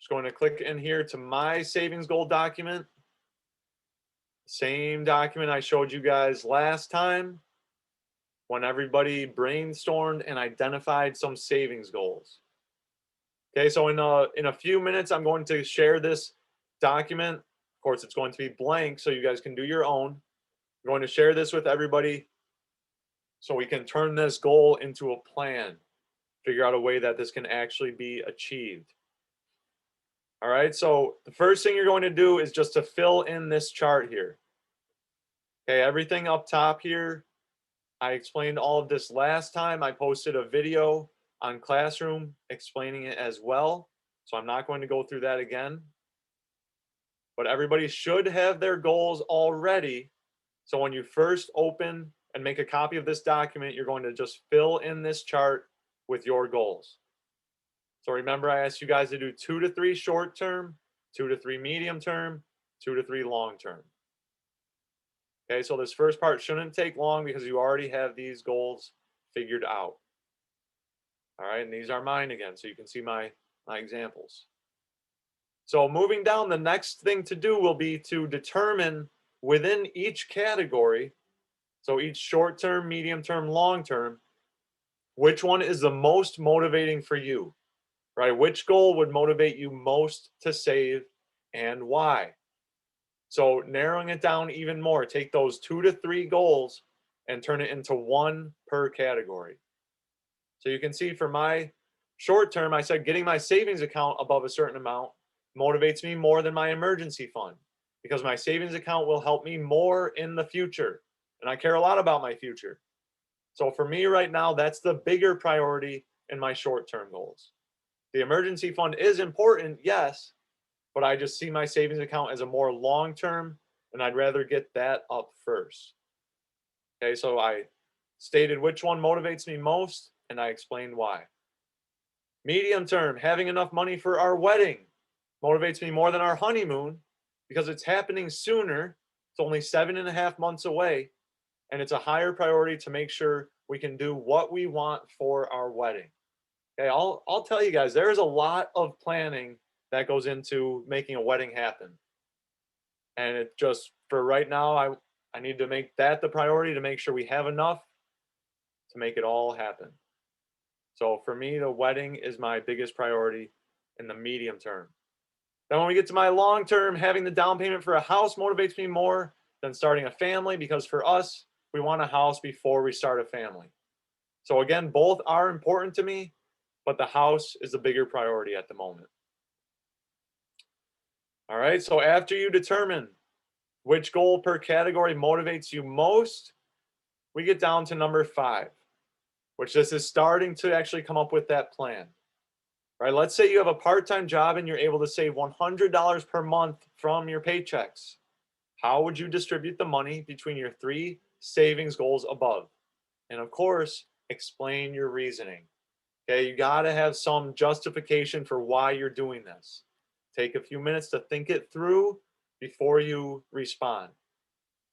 Just going to click in here to my savings goal document. Same document I showed you guys last time when everybody brainstormed and identified some savings goals. Okay, so in a few minutes, I'm going to share this document. Of course, it's going to be blank, so you guys can do your own. I'm going to share this with everybody so we can turn this goal into a plan, figure out a way that this can actually be achieved. All right, so the first thing you're going to do is just to fill in this chart here. Okay, everything up top here, I explained all of this last time. I posted a video on Classroom explaining it as well, so I'm not going to go through that again. But everybody should have their goals already. So when you first open and make a copy of this document, you're going to just fill in this chart with your goals. So remember, I asked you guys to do 2 to 3 short term, 2 to 3 medium term, 2 to 3 long term. Okay, so this first part shouldn't take long because you already have these goals figured out. All right, and these are mine again, so you can see my examples. So moving down, the next thing to do will be to determine within each category, so each short term, medium term, long term, which one is the most motivating for you, right? Which goal would motivate you most to save and why? So narrowing it down even more, take those 2 to 3 goals and turn it into 1 per category. So you can see for my short term, I said getting my savings account above a certain amount motivates me more than my emergency fund because my savings account will help me more in the future. And I care a lot about my future. So for me right now, that's the bigger priority in my short term goals. The emergency fund is important, yes, but I just see my savings account as a more long term, and I'd rather get that up first. Okay, so I stated which one motivates me most, and I explained why. Medium term, having enough money for our wedding motivates me more than our honeymoon because it's happening sooner. It's only 7.5 months away, and it's a higher priority to make sure we can do what we want for our wedding. Okay, I'll tell you guys, there is a lot of planning that goes into making a wedding happen. And it just for right now, I need to make that the priority to make sure we have enough to make it all happen. So for me, the wedding is my biggest priority in the medium term. Then when we get to my long term, having the down payment for a house motivates me more than starting a family because for us, we want a house before we start a family. So again, both are important to me, but the house is the bigger priority at the moment. All right, so after you determine which goal per category motivates you most, we get down to number 5, which this is starting to actually come up with that plan. Right? Let's say you have a part-time job and you're able to save $100 per month from your paychecks. How would you distribute the money between your 3 savings goals above? And of course, explain your reasoning. Okay, you got to have some justification for why you're doing this. Take a few minutes to think it through before you respond.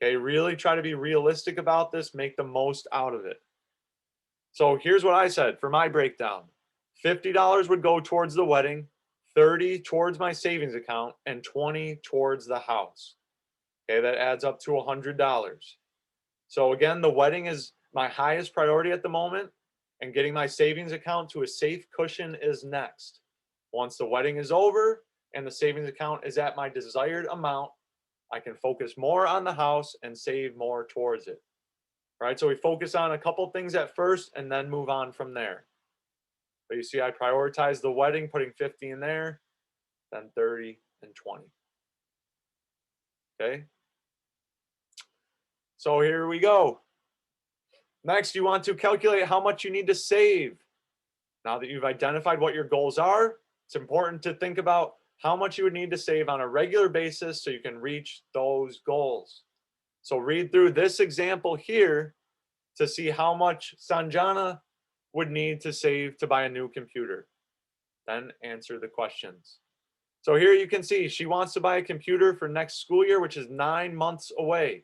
Okay, really try to be realistic about this, make the most out of it. So here's what I said for my breakdown. $50 would go towards the wedding, 30 towards my savings account, and 20 towards the house. Okay, that adds up to $100. So again, the wedding is my highest priority at the moment, and getting my savings account to a safe cushion is next. Once the wedding is over and the savings account is at my desired amount, I can focus more on the house and save more towards it. All right, so we focus on a couple things at first and then move on from there. But you see, I prioritize the wedding, putting 50 in there, then 30 and 20. Okay. So here we go. Next, you want to calculate how much you need to save. Now that you've identified what your goals are, it's important to think about how much you would need to save on a regular basis so you can reach those goals. So read through this example here to see how much Sanjana would need to save to buy a new computer. Then answer the questions. So here you can see she wants to buy a computer for next school year, which is 9 months away.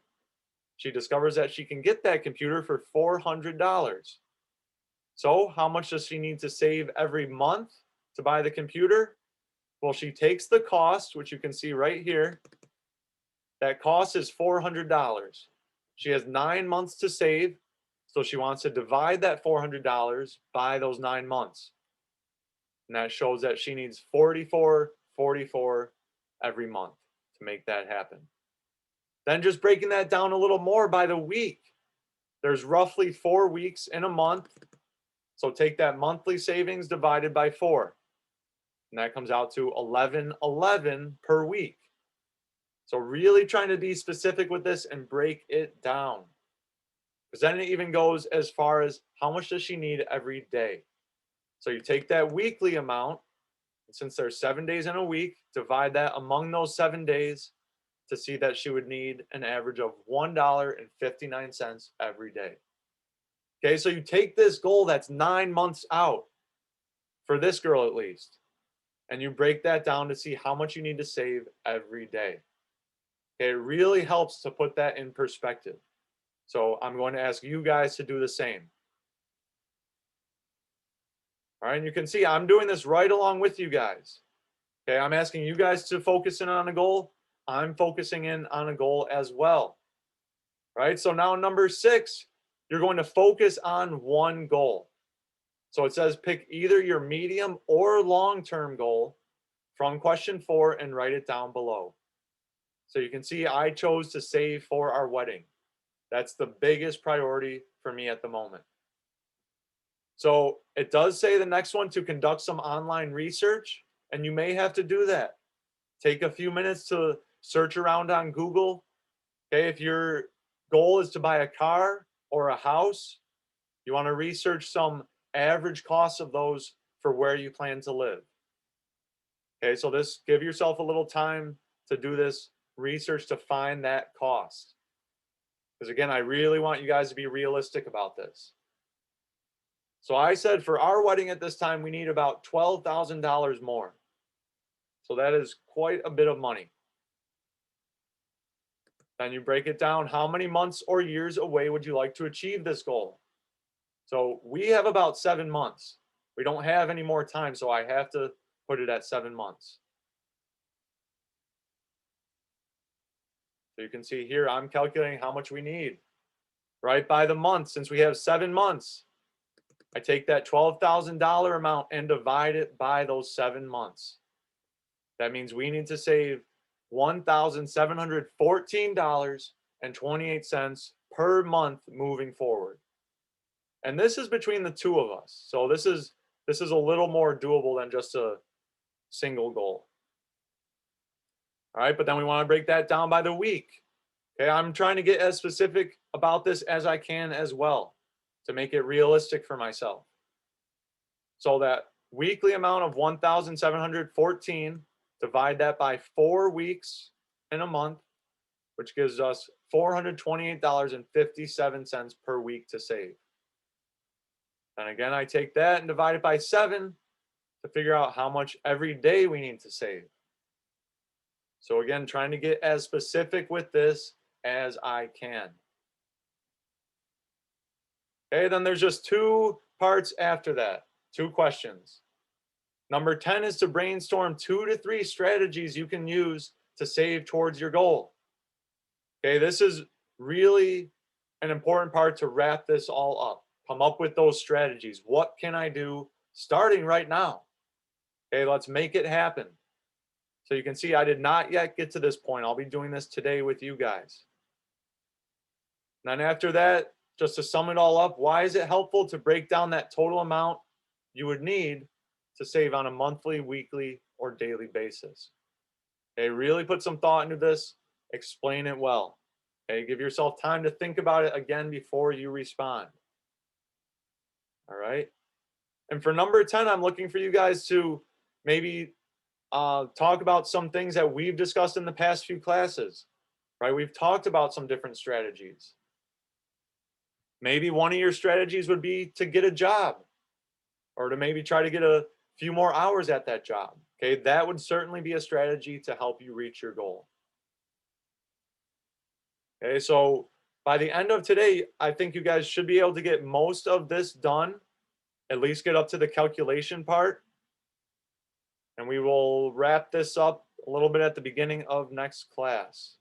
She discovers that she can get that computer for $400. So how much does she need to save every month to buy the computer? Well, she takes the cost, which you can see right here. That cost is $400. She has 9 months to save, so she wants to divide that $400 by those 9 months. And that shows that she needs 44.44 every month to make that happen. Then just breaking that down a little more by the week. There's roughly 4 weeks in a month. So take that monthly savings divided by 4. And that comes out to 11.11 per week. So really trying to be specific with this and break it down. Because then it even goes as far as how much does she need every day. So you take that weekly amount, and since there's 7 days in a week, divide that among those 7 days to see that she would need an average of $1.59 every day. Okay, so you take this goal that's 9 months out, for this girl at least, and you break that down to see how much you need to save every day. Okay, it really helps to put that in perspective. So I'm going to ask you guys to do the same. All right, and you can see I'm doing this right along with you guys. Okay, I'm asking you guys to focus in on a goal. I'm focusing in on a goal as well. All right, so now number 6, you're going to focus on one goal. So it says pick either your medium or long-term goal from question 4 and write it down below. So you can see I chose to save for our wedding. That's the biggest priority for me at the moment. So it does say the next one to conduct some online research, and you may have to do that. Take a few minutes to search around on Google. Okay, if your goal is to buy a car or a house, you want to research some average costs of those for where you plan to live. Okay, so give yourself a little time to do this research to find that cost. Because again, I really want you guys to be realistic about this. So I said for our wedding at this time, we need about $12,000 more. So that is quite a bit of money. Then you break it down. How many months or years away would you like to achieve this goal? So we have about 7 months. We don't have any more time, so I have to put it at 7 months. So you can see here, I'm calculating how much we need, right? By the month, since we have 7 months, I take that $12,000 amount and divide it by those 7 months. That means we need to save $1,714.28 per month moving forward. And this is between the two of us. So this is a little more doable than just a single goal. All right, but then we want to break that down by the week. Okay, I'm trying to get as specific about this as I can as well to make it realistic for myself. So that weekly amount of 1,714, divide that by 4 weeks in a month, which gives us $428.57 per week to save. And again, I take that and divide it by 7 to figure out how much every day we need to save. So again, trying to get as specific with this as I can. Okay, then there's just 2 parts after that, 2 questions. Number 10 is to brainstorm 2 to 3 strategies you can use to save towards your goal. Okay, this is really an important part to wrap this all up. Come up with those strategies. What can I do starting right now? Okay, let's make it happen. So you can see I did not yet get to this point. I'll be doing this today with you guys. And then after that, just to sum it all up, why is it helpful to break down that total amount you would need to save on a monthly, weekly, or daily basis? Okay, really put some thought into this. Explain it well. Okay, give yourself time to think about it again before you respond. All right. And for number 10, I'm looking for you guys to maybe talk about some things that we've discussed in the past few classes, right? We've talked about some different strategies. Maybe one of your strategies would be to get a job or to maybe try to get a few more hours at that job. Okay, that would certainly be a strategy to help you reach your goal. Okay, so by the end of today, I think you guys should be able to get most of this done, at least get up to the calculation part. And we will wrap this up a little bit at the beginning of next class.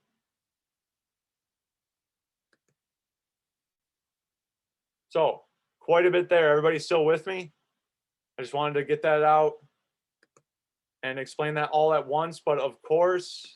So, quite a bit there. Everybody still with me? I just wanted to get that out and explain that all at once. But of course,